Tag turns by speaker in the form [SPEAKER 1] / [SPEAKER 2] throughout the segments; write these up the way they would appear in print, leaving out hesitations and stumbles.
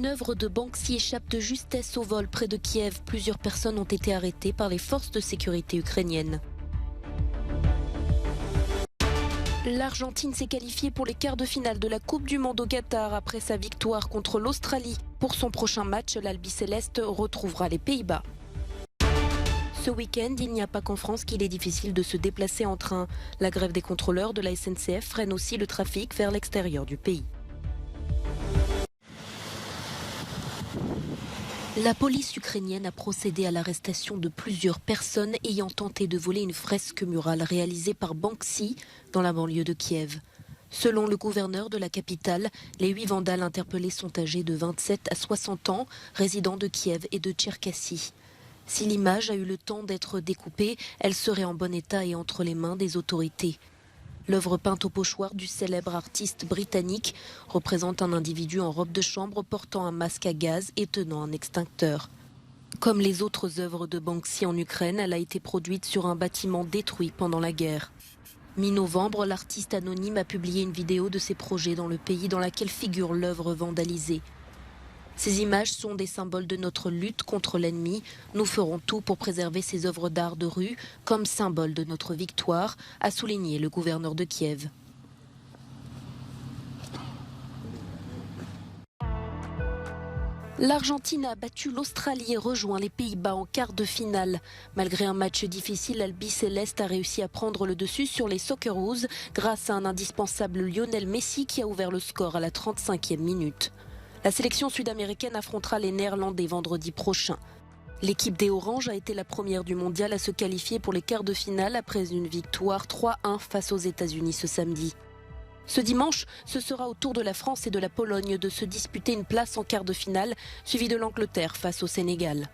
[SPEAKER 1] Une œuvre de Banksy échappe de justesse au vol près de Kiev. Plusieurs personnes ont été arrêtées par les forces de sécurité ukrainiennes. L'Argentine s'est qualifiée pour les quarts de finale de la Coupe du Monde au Qatar après sa victoire contre l'Australie. Pour son prochain match, l'Albi-Céleste retrouvera les Pays-Bas. Ce week-end, il n'y a pas qu'en France qu'il est difficile de se déplacer en train. La grève des contrôleurs de la SNCF freine aussi le trafic vers l'extérieur du pays. La police ukrainienne a procédé à l'arrestation de plusieurs personnes ayant tenté de voler une fresque murale réalisée par Banksy dans la banlieue de Kiev. Selon le gouverneur de la capitale, les 8 vandales interpellés sont âgés de 27 à 60 ans, résidents de Kiev et de Tcherkassy. Si l'image a eu le temps d'être découpée, elle serait en bon état et entre les mains des autorités. L'œuvre peinte au pochoir du célèbre artiste britannique représente un individu en robe de chambre portant un masque à gaz et tenant un extincteur. Comme les autres œuvres de Banksy en Ukraine, elle a été produite sur un bâtiment détruit pendant la guerre. Mi-novembre, l'artiste anonyme a publié une vidéo de ses projets dans le pays dans laquelle figure l'œuvre vandalisée. Ces images sont des symboles de notre lutte contre l'ennemi. Nous ferons tout pour préserver ces œuvres d'art de rue comme symbole de notre victoire, a souligné le gouverneur de Kiev. L'Argentine a battu l'Australie et rejoint les Pays-Bas en quart de finale. Malgré un match difficile, l'Albi Céleste a réussi à prendre le dessus sur les Socceroos grâce à un indispensable Lionel Messi qui a ouvert le score à la 35e minute. La sélection sud-américaine affrontera les Néerlandais vendredi prochain. L'équipe des Oranges a été la première du mondial à se qualifier pour les quarts de finale après une victoire 3-1 face aux États-Unis ce samedi. Ce dimanche, ce sera au tour de la France et de la Pologne de se disputer une place en quart de finale, suivi de l'Angleterre face au Sénégal.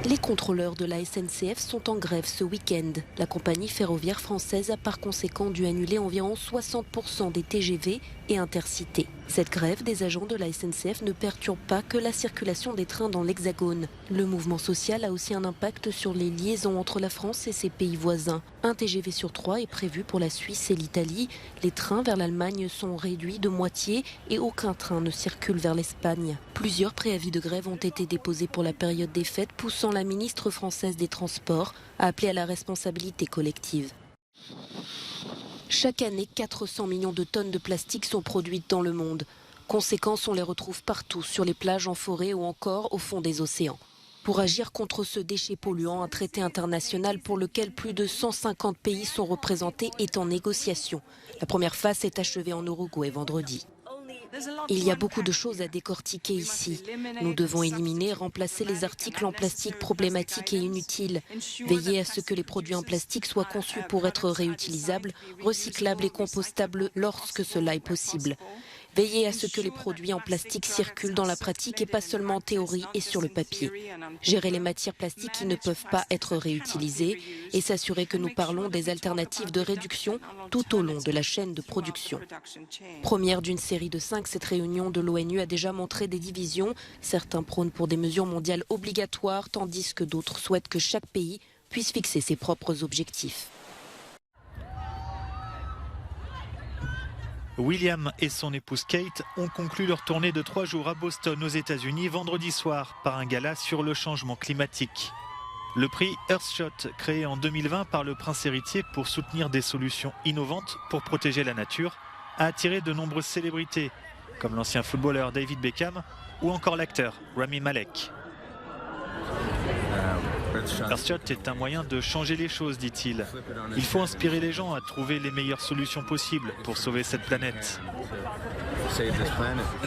[SPEAKER 1] Les contrôleurs de la SNCF sont en grève ce week-end. La compagnie ferroviaire française a par conséquent dû annuler environ 60% des TGV et intercités. Cette grève des agents de la SNCF ne perturbe pas que la circulation des trains dans l'Hexagone. Le mouvement social a aussi un impact sur les liaisons entre la France et ses pays voisins. Un TGV sur 3 est prévu pour la Suisse et l'Italie. Les trains vers l'Allemagne sont réduits de moitié et aucun train ne circule vers l'Espagne. Plusieurs préavis de grève ont été déposés pour la période des fêtes, poussant la ministre française des Transports à appeler à la responsabilité collective. Chaque année, 400 millions de tonnes de plastique sont produites dans le monde. Conséquence, on les retrouve partout, sur les plages, en forêt ou encore au fond des océans. Pour agir contre ce déchet polluant, un traité international pour lequel plus de 150 pays sont représentés est en négociation. La première phase s'est achevée en Uruguay vendredi. Il y a beaucoup de choses à décortiquer ici. Nous devons éliminer et remplacer les articles en plastique problématiques et inutiles. Veiller à ce que les produits en plastique soient conçus pour être réutilisables, recyclables et compostables lorsque cela est possible. Veiller à ce que les produits en plastique circulent dans la pratique et pas seulement en théorie et sur le papier. Gérer les matières plastiques qui ne peuvent pas être réutilisées et s'assurer que nous parlons des alternatives de réduction tout au long de la chaîne de production. Première d'une série de 5, cette réunion de l'ONU a déjà montré des divisions. Certains prônent pour des mesures mondiales obligatoires, tandis que d'autres souhaitent que chaque pays puisse fixer ses propres objectifs.
[SPEAKER 2] William et son épouse Kate ont conclu leur tournée de 3 jours à Boston aux États-Unis vendredi soir par un gala sur le changement climatique. Le prix Earthshot, créé en 2020 par le prince héritier pour soutenir des solutions innovantes pour protéger la nature, a attiré de nombreuses célébrités, comme l'ancien footballeur David Beckham ou encore l'acteur Rami Malek. Earthshot est un moyen de changer les choses, dit-il. Il faut inspirer les gens à trouver les meilleures solutions possibles pour sauver cette planète.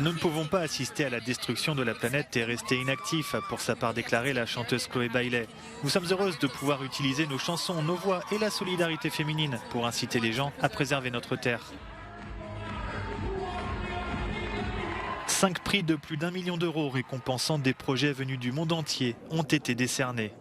[SPEAKER 2] Nous ne pouvons pas assister à la destruction de la planète et rester inactifs, a pour sa part déclaré la chanteuse Chloé Bailey. Nous sommes heureuses de pouvoir utiliser nos chansons, nos voix et la solidarité féminine pour inciter les gens à préserver notre terre. 5 prix de plus d'1 million d'euros récompensant des projets venus du monde entier ont été décernés.